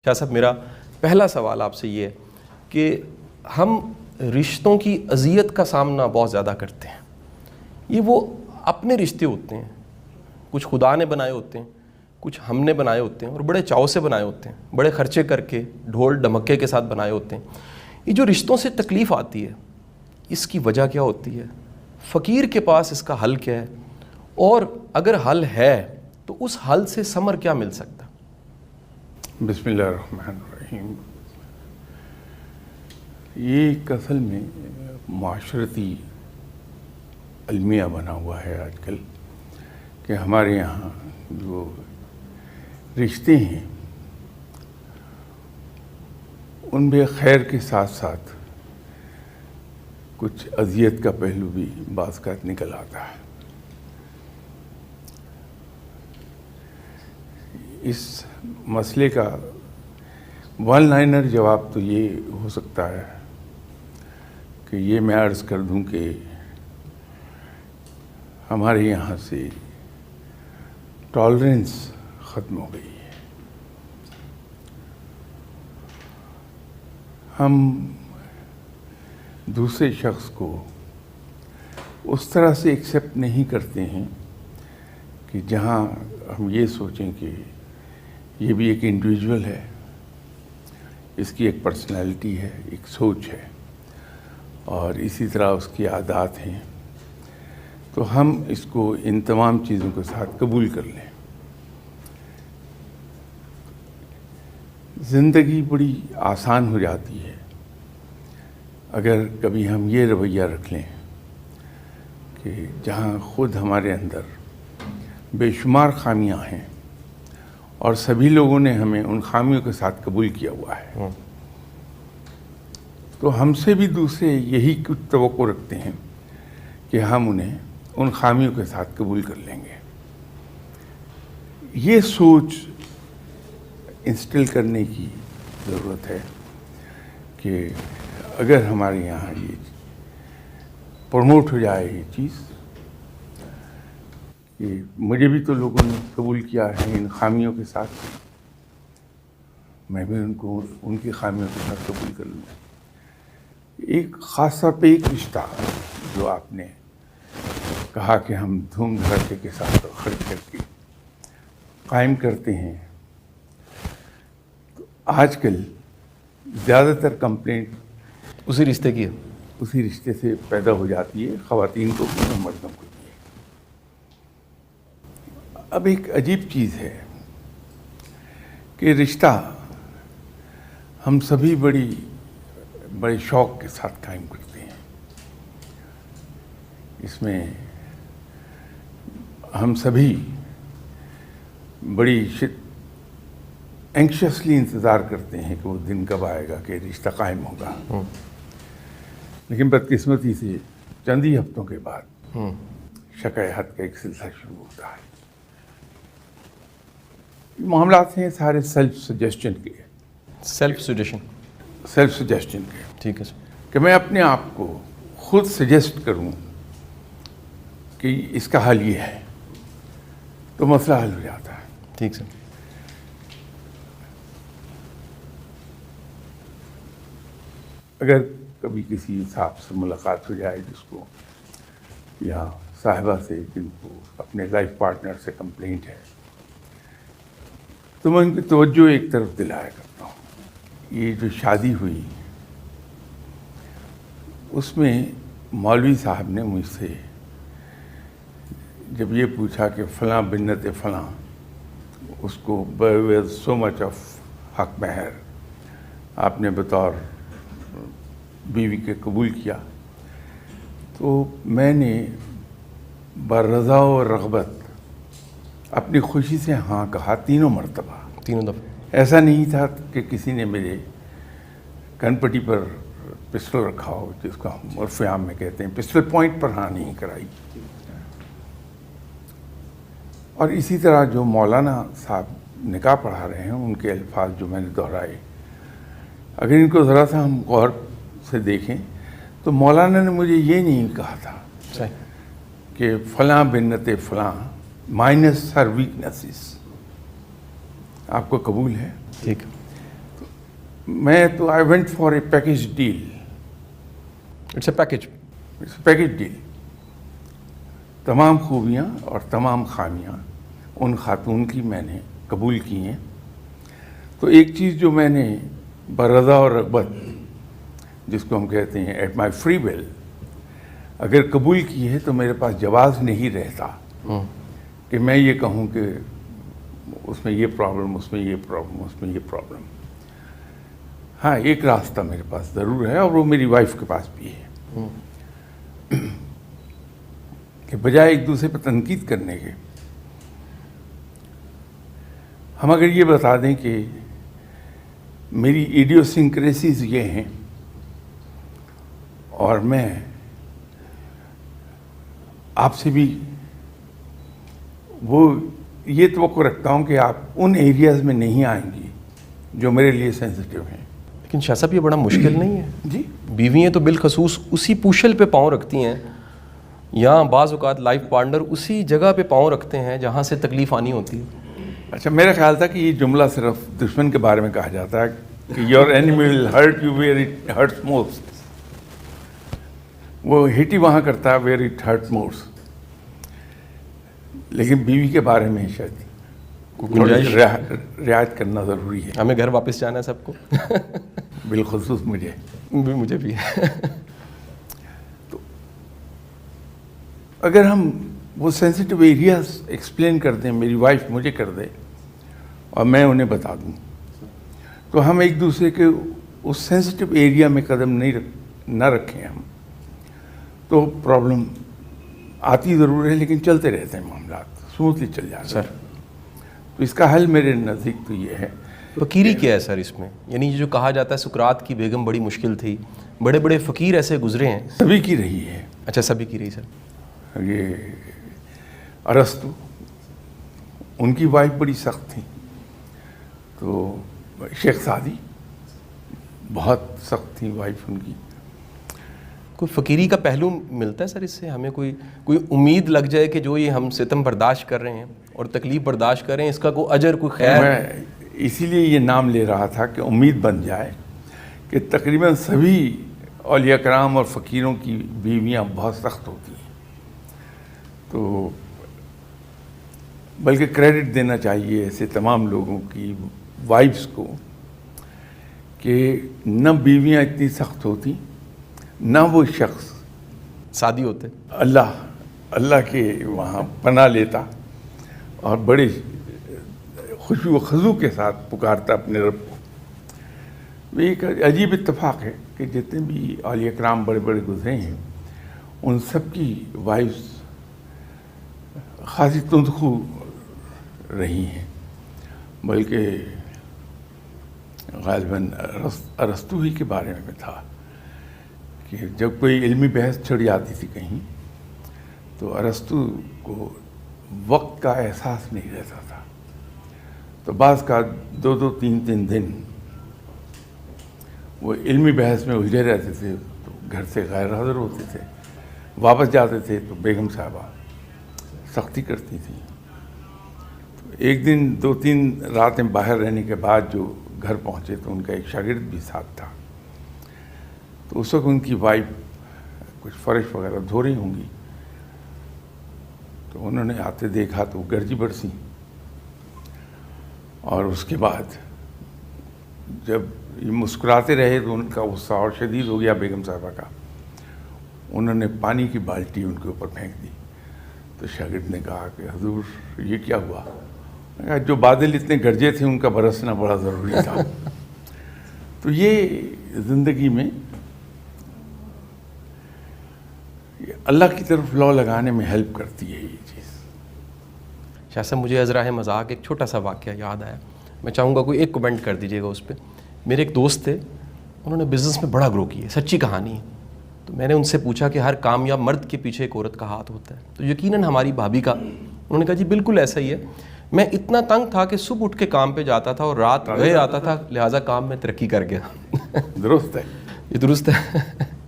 شاہ صاحب میرا پہلا سوال آپ سے یہ ہے کہ ہم رشتوں کی اذیت کا سامنا بہت زیادہ کرتے ہیں. یہ وہ اپنے رشتے ہوتے ہیں, کچھ خدا نے بنائے ہوتے ہیں, کچھ ہم نے بنائے ہوتے ہیں اور بڑے چاؤ سے بنائے ہوتے ہیں, بڑے خرچے کر کے ڈھول ڈھمکے کے ساتھ بنائے ہوتے ہیں. یہ جو رشتوں سے تکلیف آتی ہے اس کی وجہ کیا ہوتی ہے؟ فقیر کے پاس اس کا حل کیا ہے؟ اور اگر حل ہے تو اس حل سے ثمر کیا مل سکتا؟ بسم اللہ الرحمن الرحیم. یہ ایک اصل میں معاشرتی المیہ بنا ہوا ہے آج کل کہ ہمارے یہاں جو رشتے ہیں ان میں خیر کے ساتھ ساتھ کچھ اذیت کا پہلو بھی بعض کا نکل آتا ہے. اس مسئلے کا ون لائنر جواب تو یہ ہو سکتا ہے کہ یہ میں عرض کر دوں کہ ہمارے یہاں سے ٹالرنس ختم ہو گئی ہے. ہم دوسرے شخص کو اس طرح سے ایکسیپٹ نہیں کرتے ہیں کہ جہاں ہم یہ سوچیں کہ یہ بھی ایک انڈیویجول ہے, اس کی ایک پرسنالٹی ہے, ایک سوچ ہے اور اسی طرح اس کی عادات ہیں, تو ہم اس کو ان تمام چیزوں کے ساتھ قبول کر لیں. زندگی بڑی آسان ہو جاتی ہے اگر کبھی ہم یہ رویہ رکھ لیں کہ جہاں خود ہمارے اندر بے شمار خامیاں ہیں اور سبھی لوگوں نے ہمیں ان خامیوں کے ساتھ قبول کیا ہوا ہے, تو ہم سے بھی دوسرے یہی کچھ توقع رکھتے ہیں کہ ہم انہیں ان خامیوں کے ساتھ قبول کر لیں گے. یہ سوچ انسٹل کرنے کی ضرورت ہے کہ اگر ہمارے یہاں یہ پروموٹ ہو جائے یہ چیز کہ مجھے بھی تو لوگوں نے قبول کیا ہے ان خامیوں کے ساتھ, میں بھی ان کو ان کی خامیوں کے ساتھ قبول کر لوں. ایک خاص طور پہ ایک رشتہ جو آپ نے کہا کہ ہم دھوم دھڑکے کے ساتھ خرچ کر کے قائم کرتے ہیں, تو آج کل زیادہ تر کمپلینٹ اسی رشتے کی ہے, اسی رشتے سے پیدا ہو جاتی ہے, خواتین کو بھی اور مردوں کو بھی. اب ایک عجیب چیز ہے کہ رشتہ ہم سبھی بڑے شوق کے ساتھ قائم کرتے ہیں. اس میں ہم سبھی بڑی اینکشسلی انتظار کرتے ہیں کہ وہ دن کب آئے گا کہ رشتہ قائم ہوگا. لیکن بدقسمتی سے چند ہی ہفتوں کے بعد شکایت کا ایک سلسلہ شروع ہوتا ہے. معاملات ہیں سارے سیلف سجیسشن کے. سیلف سجیسشن کے. ٹھیک ہے سر. کہ میں اپنے آپ کو خود سجیسٹ کروں کہ اس کا حل یہ ہے تو مسئلہ حل ہو جاتا ہے. ٹھیک سر. اگر کبھی کسی صاحب سے ملاقات ہو جائے جس کو یا صاحبہ سے جن کو اپنے لائف پارٹنر سے کمپلینٹ ہے, تو میں ان کی توجہ ایک طرف دلایا کرتا ہوں. یہ جو شادی ہوئی اس میں مولوی صاحب نے مجھ سے جب یہ پوچھا کہ فلاں بنت فلاں اس کو سو مچ آف حق مہر آپ نے بطور بیوی کے قبول کیا, تو میں نے برضا و رغبت اپنی خوشی سے ہاں کہا تینوں دفعہ. ایسا نہیں تھا کہ کسی نے میرے کن پٹی پر پسٹل رکھا ہو, جس کو ہم عرف عام میں کہتے ہیں, پسٹل پوائنٹ پر ہاں نہیں کرائی. اور اسی طرح جو مولانا صاحب نکاح پڑھا رہے ہیں ان کے الفاظ جو میں نے دہرائے, اگر ان کو ذرا سا ہم غور سے دیکھیں تو مولانا نے مجھے یہ نہیں کہا تھا کہ فلاں بنت فلاں مائنس ہر ویکنسز آپ کو قبول ہے. ٹھیک. मैं तो I went for a package deal, it's a package. Package deal. तमाम खूबियाँ और तमाम खामियाँ उन खातून की मैंने कबूल की हैं। तो एक चीज़ जो मैंने बरदा और रग़बत, जिसको हम कहते हैं एट माई फ्री विल, अगर कबूल की है तो मेरे पास जवाब नहीं रहता कि मैं ये कहूँ कि उसमें ये प्रॉब्लम, उसमें ये प्रॉब्लम, उसमें ये प्रॉब्लम। हाँ, एक रास्ता मेरे पास ज़रूर है और वो मेरी वाइफ के पास भी है कि बजाय एक दूसरे पर तनकीद करने के, हम अगर ये बता दें कि मेरी इडियोसिंक्रेसीज ये हैं और मैं आपसे भी वो ये तवक्को रखता हूँ कि आप उन एरियाज़ में नहीं आएंगी जो मेरे लिए सेंसिटिव हैं। लेकिन शाह साहब ये बड़ा मुश्किल नहीं है जी, बीवियाँ तो बिलखसूस उसी पूशल पे पाँव रखती हैं, या बाज़ औक़ात लाइफ पार्टनर उसी जगह पे पाँव रखते हैं जहाँ से तकलीफ़ आनी होती है। अच्छा, मेरा ख्याल था कि ये जुमला सिर्फ दुश्मन के बारे में कहा जाता है कि your enemy will hurt you where it hurts most. वो हिट ही वहाँ करता है वेयर इट हर्ट मोस्ट, लेकिन बीवी के बारे में शायद गुंजाइश रियायत करना ज़रूरी है। हमें घर वापस जाना है सबको बिलखुसूस मुझे भी तो अगर हम वो सेंसिटिव एरियाज एक्सप्लेन कर दें, मेरी वाइफ मुझे कर दे और मैं उन्हें बता दूं, तो हम एक दूसरे के उस सेंसिटिव एरिया में कदम न रखें हम, तो प्रॉब्लम आती ज़रूर है लेकिन चलते रहते हैं, मामला स्मूथली चल जाते हैं। सर, तो इसका हल मेरे नज़दीक तो ये है। फ़कीरी क्या है सर इसमें? यानी जो कहा जाता है सुकरात की बेगम बड़ी मुश्किल थी, बड़े बड़े फ़कीर ऐसे गुजरे हैं। सभी की रही है। अच्छा, सभी की रही सर। ये अरस्तु, उनकी वाइफ बड़ी सख्त थी, तो शेख सादी बहुत सख्त थी वाइफ उनकी। कोई फ़कीरी का पहलू मिलता है सर इससे? हमें कोई उम्मीद लग जाए कि जो ये हम सितम बर्दाश्त कर रहे हैं और तकलीफ़ बर्दाश्त कर रहे हैं, इसका कोई अजर, कोई खैर? मैं इसीलिए ये नाम ले रहा था कि उम्मीद बन जाए कि तकरीबन सभी औलिया कराम और फ़कीरों की बीवियाँ बहुत सख्त होती हैं, तो बल्कि क्रेडिट देना चाहिए ऐसे तमाम लोगों की वाइफ्स को कि न बीवियाँ इतनी सख्त होती, न वो शख्स शादी होते अल्लाह के वहाँ पनाह लेता और बड़े खुशबू व खजू के साथ पुकारता अपने रब को। एक अजीब इत्तेफाक है कि जितने भी औलिया कराम बड़े बड़े गुजरे हैं, उन सब की वाइफ्स खासी तुंदखू रही हैं, बल्कि गालिबन अरस्तु ही के बारे में था कि जब कोई इल्मी बहस छिड़ जाती थी कहीं, तो अरस्तु को वक्त का एहसास नहीं रहता था, तो बाज़ का 2-2, 3-3 दिन वो इल्मी बहस में उलझे रहते थे, तो घर से गैर हाज़िर होते थे, वापस जाते थे तो बेगम साहबा सख्ती करती थी। तो एक दिन 2-3 रातें बाहर रहने के बाद जो घर पहुँचे तो उनका एक शागिर्द भी साथ था, तो उस वक्त उनकी वाइफ कुछ फ़र्श वगैरह धो रही होंगी, तो उन्होंने आते देखा तो गर्जी बरसी, और उसके बाद जब ये मुस्कुराते रहे तो उनका गुस्सा और शदीद हो गया बेगम साहबा का। उन्होंने पानी की बाल्टी उनके ऊपर फेंक दी, तो शागिर्द ने कहा कि हुजूर ये क्या हुआ? कहा, जो बादल इतने गरजे थे उनका बरसना बड़ा ज़रूरी था। तो ये ज़िंदगी में अल्लाह की तरफ लौ लगाने में हेल्प करती है ये चीज़। शाह साहब, मुझे अज़राए मज़ाक एक छोटा सा वाक़या याद आया, मैं चाहूँगा कोई एक कमेंट कर दीजिएगा उस पर। मेरे एक दोस्त थे, उन्होंने बिज़नेस में बड़ा ग्रो किया, सच्ची कहानी है। तो मैंने उनसे पूछा कि हर कामयाब मर्द के पीछे एक औरत का हाथ होता है, तो यकीनन हमारी भाभी का। उन्होंने कहा जी बिल्कुल ऐसा ही है, मैं इतना तंग था कि सुबह उठ के काम पे जाता था और रात गए आता था, लिहाजा काम में तरक्की कर गया। दुरुस्त है, ये दुरुस्त है।